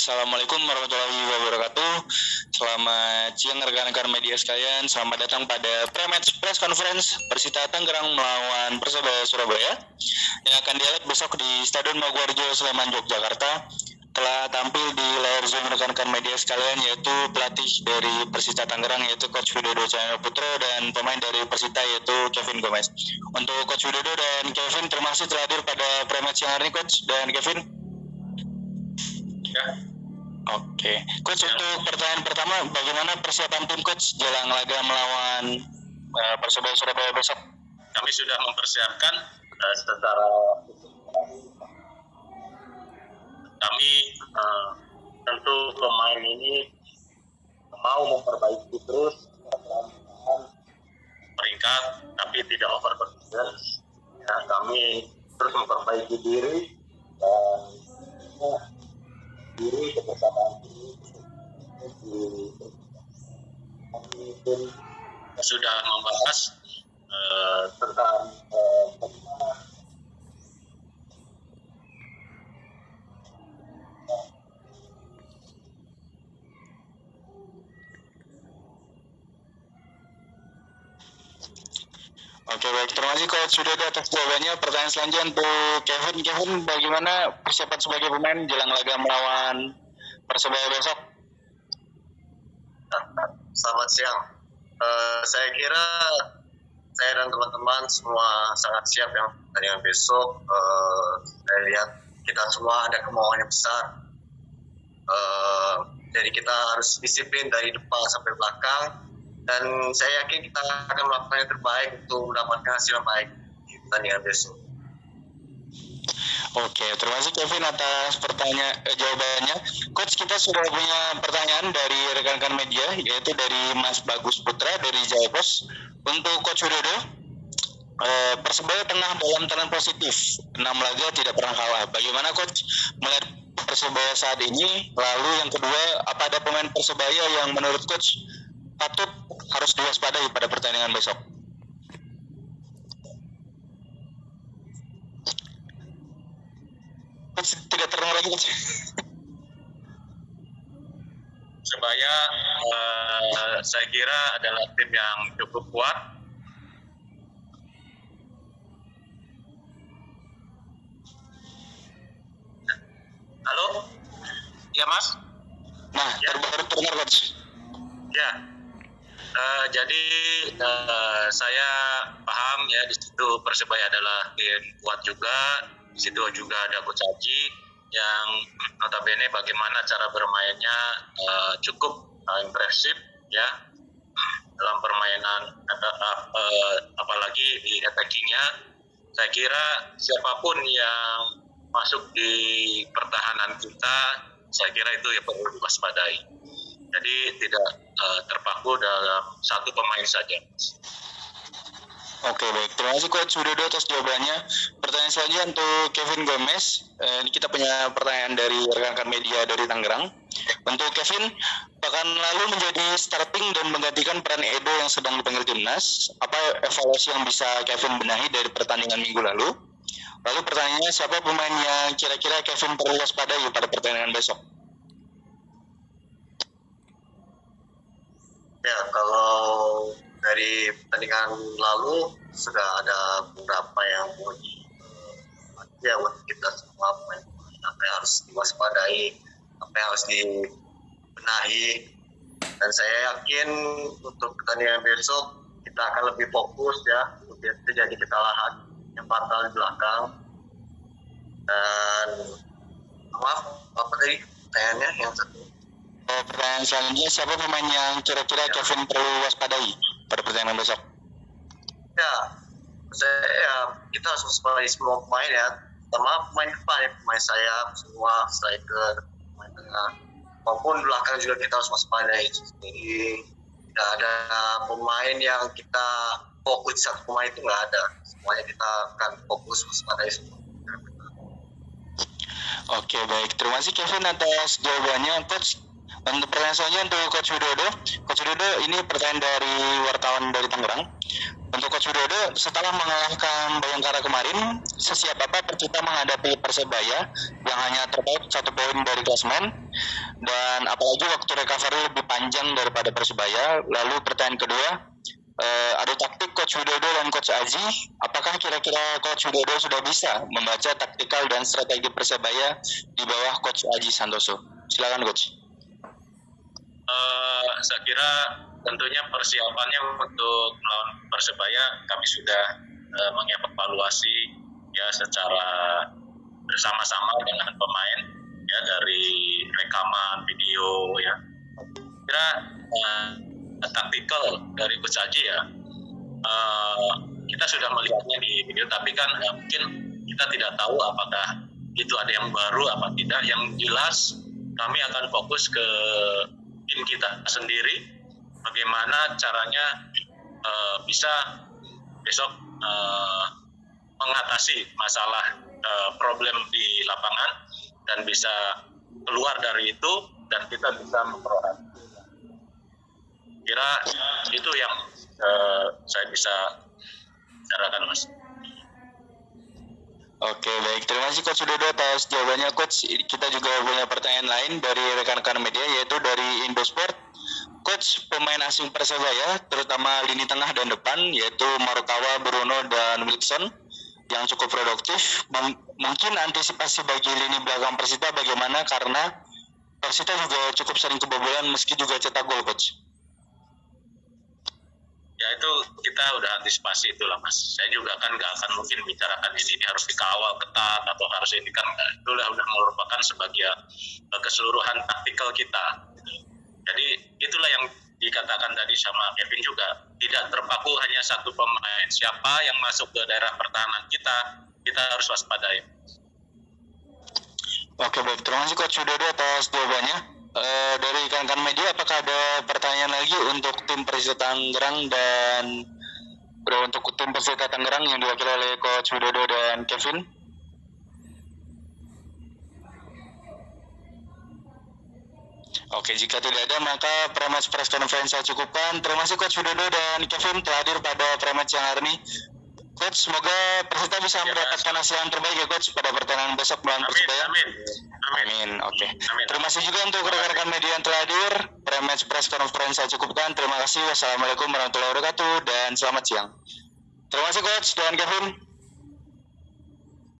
Assalamualaikum warahmatullahi wabarakatuh. Selamat siang rekan-rekan media sekalian. Selamat datang pada pre-match press conference Persita Tangerang melawan Persebaya Surabaya yang akan dihelat besok di Stadion Maguwarjo, Sleman, Yogyakarta. Telah tampil di layar Zoom rekan-rekan media sekalian yaitu pelatih dari Persita Tangerang yaitu Coach Widodo Cahayaputro dan pemain dari Persita yaitu Kevin Gomez. Untuk Coach Widodo dan Kevin, terima kasih telah hadir pada pre-match siang hari ini, Coach dan Kevin. Ya. Oke, Coach, untuk pertanyaan pertama, bagaimana persiapan tim Coach jelang laga melawan Persebaya Surabaya besok? Kami sudah mempersiapkan secara kami tentu pemain ini mau memperbaiki terus peringkat, tapi tidak overconfidence. Ya, kami terus memperbaiki diri dan diri kebersamaan ini kami pun sudah membahas tentang bagaimana Oke, baik, terima kasih Coach Widodo atas jawabannya. Pertanyaan selanjutnya untuk Kevin. Kevin, bagaimana persiapan sebagai pemain jelang laga melawan Persebaya besok? Selamat siang. Saya kira saya dan teman-teman semua sangat siap yang pertandingan besok. Saya lihat kita semua ada kemauan yang besar. Jadi kita harus disiplin dari depan sampai belakang. Dan saya yakin kita akan melakukan yang terbaik untuk mendapatkan hasil yang baik di pertandingan besok. Oke, terima kasih Kevin atas jawabannya. Coach, kita sudah punya pertanyaan dari rekan-rekan media, yaitu dari Mas Bagus Putra dari Jayapos. Untuk Coach Widodo, Persebaya tengah dalam tren positif, 6 laga tidak pernah kalah. Bagaimana Coach melihat Persebaya saat ini? Lalu yang kedua, apa ada pemain Persebaya yang menurut Coach patut harus diwaspadai pada pertandingan besok? Tidak terdengar lagi. Persebaya saya kira adalah tim yang cukup kuat. Halo? Ya Mas? Nah, ya. Baru terdengar Coach. Ya. Jadi saya paham ya, di situ Persebaya adalah tim kuat juga. Di situ juga ada Coach Haji yang notabene bagaimana cara bermainnya cukup impresif ya dalam permainan, apalagi di attackingnya. Saya kira siapapun yang masuk di pertahanan kita, saya kira itu ya perlu diwaspadai. Jadi tidak terpaku dalam satu pemain saja. Oke, baik. Terima kasih Coach Widodo atas jawabannya. Pertanyaan selanjutnya untuk Kevin Gomez. Ini kita punya pertanyaan dari rekan-rekan media dari Tangerang. Untuk Kevin, pekan lalu menjadi starting dan menggantikan peran Edo yang sedang dipanggil timnas. Apa evaluasi yang bisa Kevin benahi dari pertandingan minggu lalu? Lalu pertanyaannya, siapa pemain yang kira-kira Kevin perlu waspadai pada pertandingan besok? Ya, kalau dari pertandingan lalu sudah ada beberapa yang buat kita semua apa yang harus diwaspadai, apa yang harus dibenahi, dan saya yakin untuk pertandingan besok kita akan lebih fokus ya untuk terjadi kesalahan yang fatal di belakang. Dan maaf, apa tadi pertanyaannya yang satu? Pertanyaan selanjutnya, siapa pemain yang kira-kira Kevin perlu waspadai pada pertandingan besok? Ya, kita harus waspadai semua pemain ya, terutama pemain depan ya, pemain sayap, semua striker, pemain tengah, maupun belakang juga kita harus waspadai. Jadi tidak ada pemain yang kita fokus satu pemain, itu nggak ada. Semuanya kita akan fokus waspadai semua. Oke, baik. Terima kasih Kevin atas jawabannya, Coach. Untuk pertanyaan selanjutnya untuk Coach Widodo. Coach Widodo, ini pertanyaan dari wartawan dari Tangerang. Untuk Coach Widodo, setelah mengalahkan Bayangkara kemarin, sesiap apa Persita menghadapi Persebaya yang hanya terpaut 1 poin dari klasemen? dan apalagi waktu recovery lebih panjang daripada Persebaya. Lalu pertanyaan kedua, ada taktik Coach Widodo dan Coach Aji. Apakah kira-kira Coach Widodo sudah bisa membaca taktikal dan strategi Persebaya di bawah Coach Aji Santoso? Silakan Coach. Saya kira tentunya persiapannya untuk melawan Persebaya kami sudah mengevaluasi ya secara bersama-sama dengan pemain ya, dari rekaman video ya. Kira taktikal dari Coach Aji ya, kita sudah melihatnya di video, tapi kan mungkin kita tidak tahu apakah itu ada yang baru apa tidak. Yang jelas kami akan fokus ke tim kita sendiri, bagaimana caranya bisa besok mengatasi masalah problem di lapangan dan bisa keluar dari itu dan kita bisa memperoleh. Kira itu yang saya bisa bicarakan, Mas. Oke, baik. Terima kasih Coach Widodo atas jawabannya, Coach. Kita juga punya pertanyaan lain dari rekan-rekan media, yaitu dari Indosport. Coach, pemain asing Persebaya, terutama lini tengah dan depan, yaitu Marukawa, Bruno, dan Wilson, yang cukup produktif. Mungkin antisipasi bagi lini belakang Persita bagaimana? Karena Persita juga cukup sering kebobolan meski juga cetak gol, Coach. Ya itu kita udah antisipasi itulah, Mas. Saya juga kan nggak akan mungkin bicarakan ini harus dikawal ketat atau harus ini kan, itulah udah merupakan sebagian keseluruhan taktikal kita. Jadi itulah yang dikatakan tadi sama Kevin juga, tidak terpaku hanya satu pemain. Siapa yang masuk ke daerah pertahanan kita harus waspadai. Oke, baik. Terima kasih Coach Widodo atas jawabannya. Dari rekan-rekan media, apakah ada pertanyaan lagi untuk tim Persita Tangerang dan untuk tim Persita Tangerang yang diwakili oleh Coach Widodo dan Kevin? Oke, jika tidak ada maka Prematch Press Conference saya cukupkan. Terima kasih Coach Widodo dan Kevin telah hadir pada Prematch yang hari ini. Coach, semoga Persita bisa mendapatkan hasil yang terbaik ya Coach pada pertandingan besok melawan Persebaya. Amin. Oke. Terima kasih juga untuk rekan-rekan media yang telah hadir. Prematch Press Conference saya cukupkan. Terima kasih. Wassalamualaikum warahmatullahi wabarakatuh dan selamat siang. Terima kasih Coach dan Kevin.